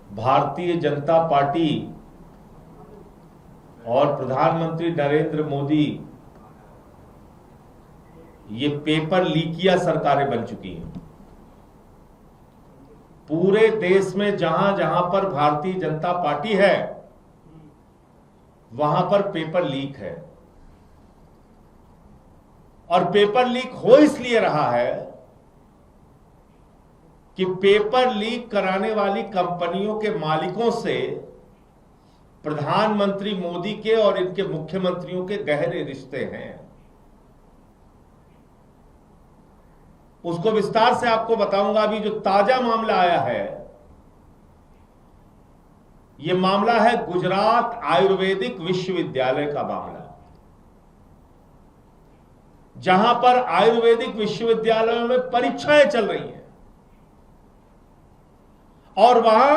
Bharatiya Janata party और प्रधानमंत्री नरेंद्र मोदी ये पेपर लीकिया सरकारें बन चुकी हैं। पूरे देश में जहां जहां पर भारतीय जनता पार्टी है वहां पर पेपर लीक है। और पेपर लीक हो इसलिए रहा है कि पेपर लीक कराने वाली कंपनियों के मालिकों से प्रधानमंत्री मोदी के और इनके मुख्यमंत्रियों के गहरे रिश्ते हैं। उसको विस्तार से आपको बताऊंगा। अभी जो ताजा मामला आया है, यह मामला है गुजरात आयुर्वेदिक विश्वविद्यालय का मामला, जहां पर आयुर्वेदिक विश्वविद्यालयों में परीक्षाएं चल रही हैं और वहां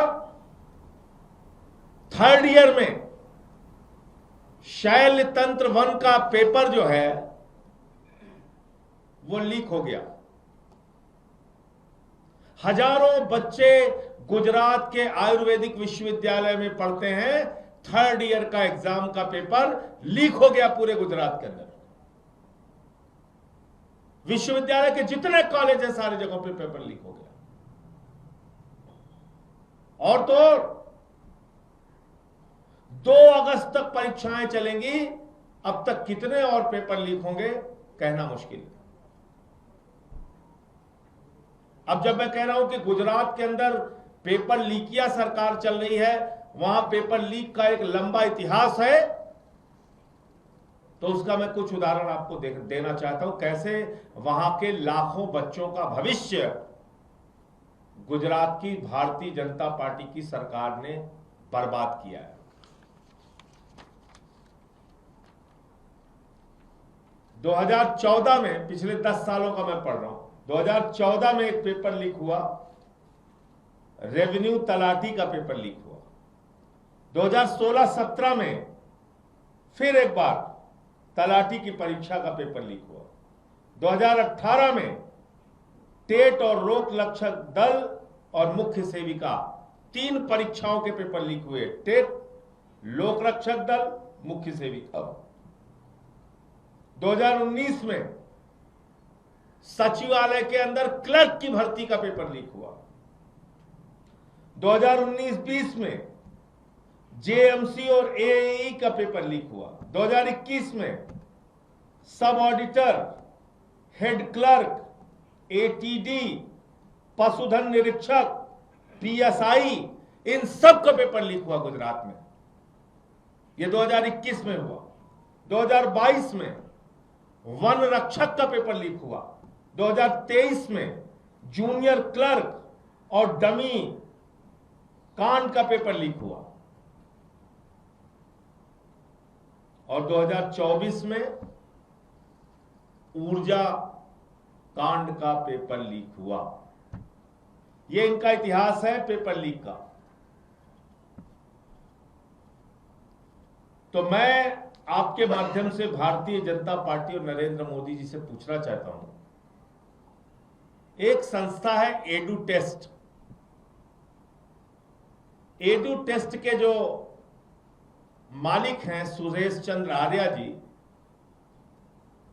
थर्ड ईयर में शैल तंत्र वन का पेपर जो है वो लीक हो गया। हजारों बच्चे गुजरात के आयुर्वेदिक विश्वविद्यालय में पढ़ते हैं, थर्ड ईयर का एग्जाम का पेपर लीक हो गया पूरे गुजरात के अंदर। विश्वविद्यालय के जितने कॉलेज हैं सारी जगहों पे पेपर लीक हो गया। और तो 2 अगस्त तक परीक्षाएं चलेंगी। अब तक कितने और पेपर लीक होंगे कहना मुश्किल है। अब जब मैं कह रहा हूं कि गुजरात के अंदर पेपर लीकिया सरकार चल रही है, वहां पेपर लीक का एक लंबा इतिहास है, तो उसका मैं कुछ उदाहरण आपको देना चाहता हूं। कैसे वहां के लाखों बच्चों का भविष्य गुजरात की भारतीय जनता पार्टी की सरकार ने बर्बाद किया है। 2014 में, पिछले 10 सालों का मैं पढ़ रहा हूं, 2014 में एक पेपर लीक हुआ, रेवेन्यू तलाटी का पेपर लीक हुआ। 2016-17 में फिर एक बार तलाटी की परीक्षा का पेपर लीक हुआ। 2018 में टेट और लोक रक्षक दल और मुख्य सेविका 3 परीक्षाओं के पेपर लीक हुए। टेट, लोक रक्षक दल, मुख्य सेविका। 2019 में सचिवालय के अंदर क्लर्क की भर्ती का पेपर लीक हुआ। 2019-20 में जेएमसी और एएई का पेपर लीक हुआ। 2021 में सब ऑडिटर, हेड क्लर्क, एटीडी, पशुधन निरीक्षक, पीएसआई, इन सब का पेपर लीक हुआ गुजरात में। यह 2021 में हुआ। 2022 में वन रक्षक का पेपर लीक हुआ। 2023 में जूनियर क्लर्क और डमी कांड का पेपर लीक हुआ। और 2024 में ऊर्जा कांड का पेपर लीक हुआ। यह इनका इतिहास है पेपर लीक का। तो मैं आपके माध्यम से भारतीय जनता पार्टी और नरेंद्र मोदी जी से पूछना चाहता हूं, एक संस्था है एडू टेस्ट। एडू टेस्ट के जो मालिक हैं सुरेश चंद्र आर्या जी,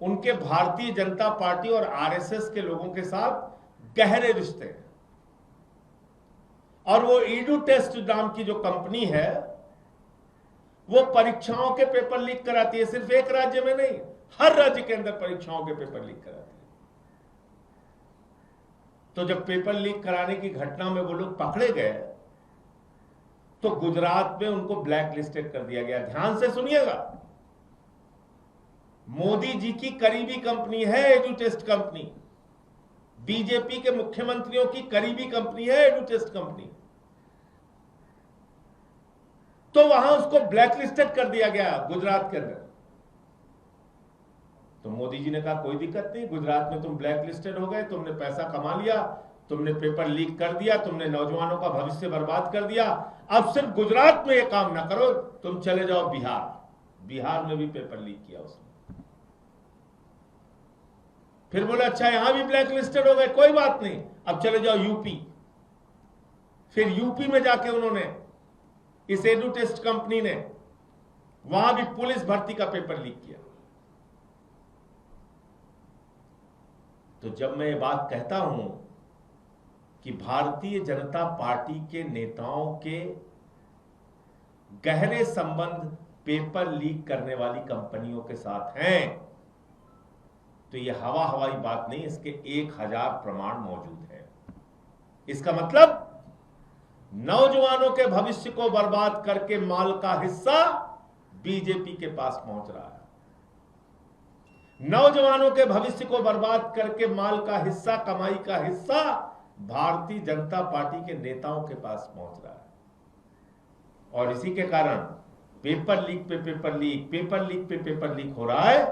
उनके भारतीय जनता पार्टी और आरएसएस के लोगों के साथ गहरे रिश्ते हैं। और वो एडू टेस्ट नाम की जो कंपनी है वो परीक्षाओं के पेपर लीक कराती है। सिर्फ एक राज्य में नहीं, हर राज्य के अंदर परीक्षाओं के पेपर लीक कराती है। तो जब पेपर लीक कराने की घटना में वो लोग पकड़े गए तो गुजरात में उनको ब्लैक लिस्टेड कर दिया गया। ध्यान से सुनिएगा, मोदी जी की करीबी कंपनी है एडू टेस्ट कंपनी, बीजेपी के मुख्यमंत्रियों की करीबी कंपनी है एडू टेस्ट कंपनी। तो वहां उसको ब्लैक लिस्टेड कर दिया गया गुजरात के अंदर। तो मोदी जी ने कहा कोई दिक्कत नहीं, गुजरात में तुम ब्लैक लिस्टेड हो गए, तुमने पैसा कमा लिया, तुमने पेपर लीक कर दिया, तुमने नौजवानों का भविष्य बर्बाद कर दिया, अब सिर्फ गुजरात में ये काम ना करो, तुम चले जाओ बिहार। बिहार में भी पेपर लीक किया उसने। फिर बोले अच्छा यहां भी ब्लैक लिस्टेड हो गए, कोई बात नहीं, अब चले जाओ यूपी। फिर यूपी में जाके उन्होंने, इस एडू टेस्ट कंपनी ने, वहां भी पुलिस भर्ती का पेपर लीक किया। तो जब मैं ये बात कहता हूं कि भारतीय जनता पार्टी के नेताओं के गहरे संबंध पेपर लीक करने वाली कंपनियों के साथ हैं, तो यह हवाई बात नहीं, इसके 1000 प्रमाण मौजूद हैं। इसका मतलब नौजवानों के भविष्य को बर्बाद करके माल का हिस्सा बीजेपी के पास पहुंच रहा है। नौजवानों के भविष्य को बर्बाद करके माल का हिस्सा, कमाई का हिस्सा भारतीय जनता पार्टी के नेताओं के पास पहुंच रहा है। और इसी के कारण पेपर लीक पे पेपर लीक, पेपर लीक पे पेपर लीक हो रहा है।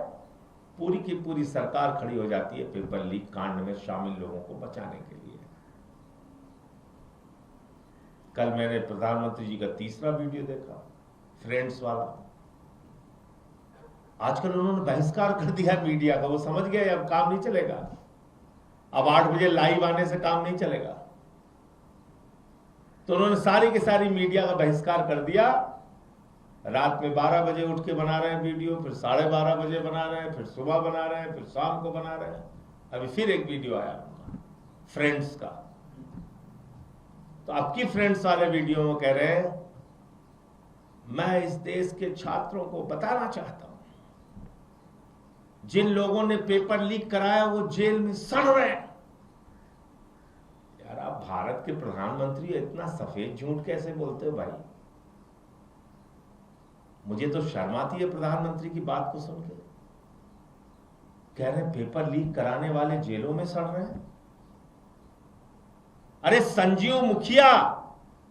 पूरी की पूरी सरकार खड़ी हो जाती है पेपर लीक कांड में शामिल लोगों को बचाने के लिए। कल मैंने प्रधानमंत्री जी का तीसरा वीडियो देखा, फ्रेंड्स वाला। आजकल उन्होंने बहिष्कार कर दिया मीडिया का, वो समझ गए अब काम नहीं चलेगा, अब 8 बजे लाइव आने से काम नहीं चलेगा। तो उन्होंने सारी की सारी मीडिया का बहिष्कार कर दिया। रात में 12 बजे उठ के बना रहे हैं वीडियो, फिर 12:30 बजे बना रहे हैं, फिर सुबह बना रहे हैं, फिर शाम को बना रहे हैं। अभी फिर एक वीडियो आया फ्रेंड्स का। तो अब की फ्रेंड्स वाले वीडियो में कह रहे हैं, मैं इस देश के छात्रों को बताना चाहता हूं, जिन लोगों ने पेपर लीक कराया वो जेल में सड़ रहे हैं। यार, आप भारत के प्रधानमंत्री इतना सफेद झूठ कैसे बोलते हो भाई? मुझे तो शर्म आती है प्रधानमंत्री की बात को सुन के। कह रहे हैं पेपर लीक कराने वाले जेलों में सड़ रहे हैं। अरे संजीव मुखिया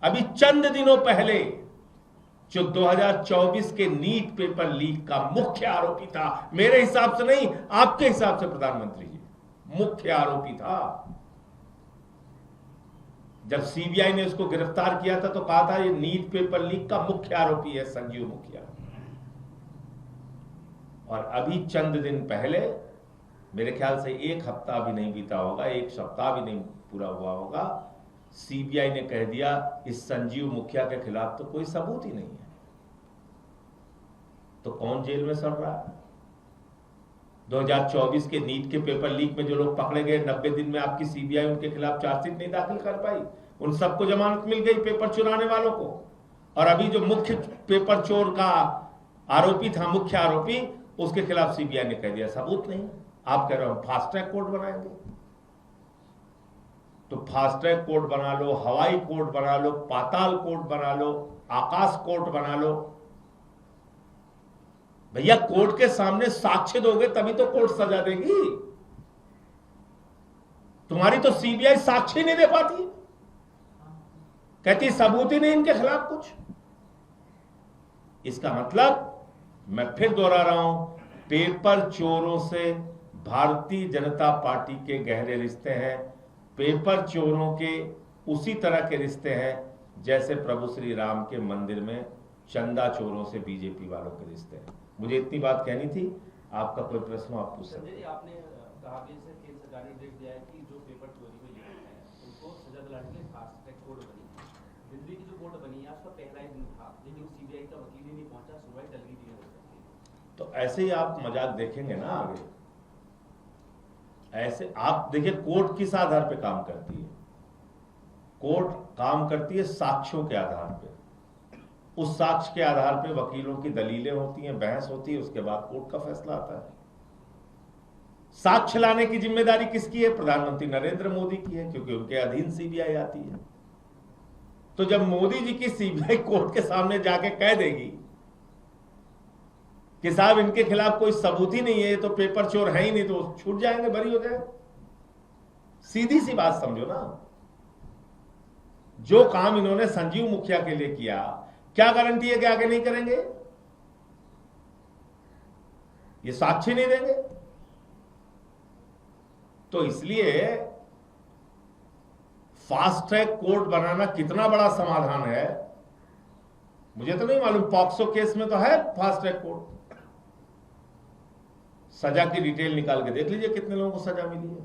अभी चंद दिनों पहले जो 2024 के नीट पेपर लीक का मुख्य आरोपी था, मेरे हिसाब से नहीं, आपके हिसाब से प्रधानमंत्री जी मुख्य आरोपी था। जब सीबीआई ने उसको गिरफ्तार किया था तो कहा था ये नीट पेपर लीक का मुख्य आरोपी है संजीव मुखिया। और अभी चंद दिन पहले, मेरे ख्याल से 1 हफ्ता भी नहीं बीता होगा, 1 सप्ताह भी नहीं पूरा हुआ होगा, सीबीआई ने कह दिया इस संजीव मुखिया के खिलाफ तो कोई सबूत ही नहीं है। तो कौन जेल में सड़ रहा है? 2024 के नीट के पेपर लीक में जो लोग पकड़े गए, 90 दिन में आपकी सीबीआई उनके खिलाफ चार्जशीट नहीं दाखिल कर पाई, उन सबको जमानत मिल गई, पेपर चुराने वालों को। और अभी जो मुख्य पेपर चोर का आरोपी था, मुख्य आरोपी, उसके खिलाफ सीबीआई ने कह दिया सबूत नहीं। आप कह रहे हो फास्ट ट्रैक कोर्ट बनाएंगे, तो फास्ट ट्रैक कोर्ट बना लो, हवाई कोर्ट बना लो, पाताल कोर्ट बना लो, आकाश कोर्ट बना लो। भैया, कोर्ट के सामने साक्ष्य दोगे तभी तो कोर्ट सजा देगी। तुम्हारी तो सीबीआई साक्ष्य नहीं दे पाती, कहती सबूत ही नहीं इनके खिलाफ कुछ। इसका मतलब, मैं फिर दोहरा रहा हूं, पेपर चोरों से भारतीय जनता पार्टी के गहरे रिश्ते हैं। पेपर चोरों के उसी तरह के रिश्ते हैं जैसे प्रभु श्री राम के मंदिर में चंदा चोरों से बीजेपी वालों के रिश्ते हैं। मुझे इतनी बात कहनी थी। आपका कोई प्रश्न आप पूछ सकते हैं। आपने कहा कि केंद्र सरकार ने निर्देश दिया है कि जो पेपर चोरी में लिखे हैं उनको सजा दिलाने के लिए फास्ट ट्रैक कोर्ट बनी। दिल्ली की जो कोर्ट बनी है उसका पहला ही दिन था, लेकिन सीबीआई का वकील ही नहीं पहुंचा, सुनवाई टल गई हो सकती है। तो ऐसे ही आप मजाक देखेंगे ना आगे। ऐसे आप देखिए, कोर्ट किस आधार पे काम करती है? कोर्ट काम करती है साक्ष्यों के आधार पे। उस साक्ष्य के आधार पे वकीलों की दलीलें होती हैं, बहस होती है, उसके बाद कोर्ट का फैसला आता है। साक्ष्य लाने की जिम्मेदारी किसकी है? प्रधानमंत्री नरेंद्र मोदी की है, क्योंकि उनके अधीन सीबीआई आती है। तो जब मोदी जी की सीबीआई कोर्ट के सामने जाके कह देगी कि साहब इनके खिलाफ कोई सबूत ही नहीं है, तो पेपर चोर है ही नहीं, तो छूट जाएंगे, बरी हो जाए। सीधी सी बात समझो ना। जो काम इन्होंने संजीव मुखिया के लिए किया, क्या गारंटी है कि आगे नहीं करेंगे? ये साक्ष्य नहीं देंगे। तो इसलिए फास्ट ट्रैक कोर्ट बनाना कितना बड़ा समाधान है मुझे तो नहीं मालूम। पॉक्सो केस में तो है फास्ट ट्रैक कोर्ट। सजा की डिटेल निकाल के देख लीजिए कितने लोगों को सजा मिली है।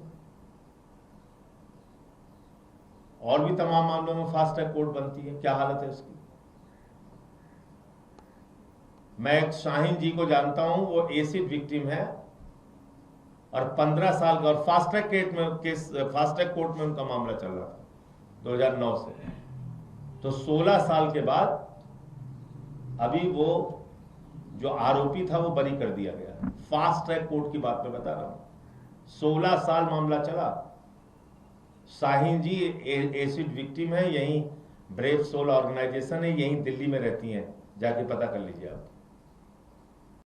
और भी तमाम मामलों में फास्ट ट्रैक कोर्ट बनती है, क्या हालत है उसकी? मैं एक शाहीन जी को जानता हूं, वो एसिड विक्टिम है और 15 साल का, और फास्ट ट्रैक कोर्ट में उनका मामला चल रहा था 2009 से। तो 16 साल के बाद अभी वो जो आरोपी था वो बरी कर दिया गया। फास्ट ट्रैक कोर्ट की बात मैं बता रहा हूं, 16 साल मामला चला। शाहीन जी एसिड विक्टिम है, यहीं ब्रेव सोल ऑर्गेनाइजेशन है, यहीं दिल्ली में रहती हैं, जाके पता कर लीजिए आप।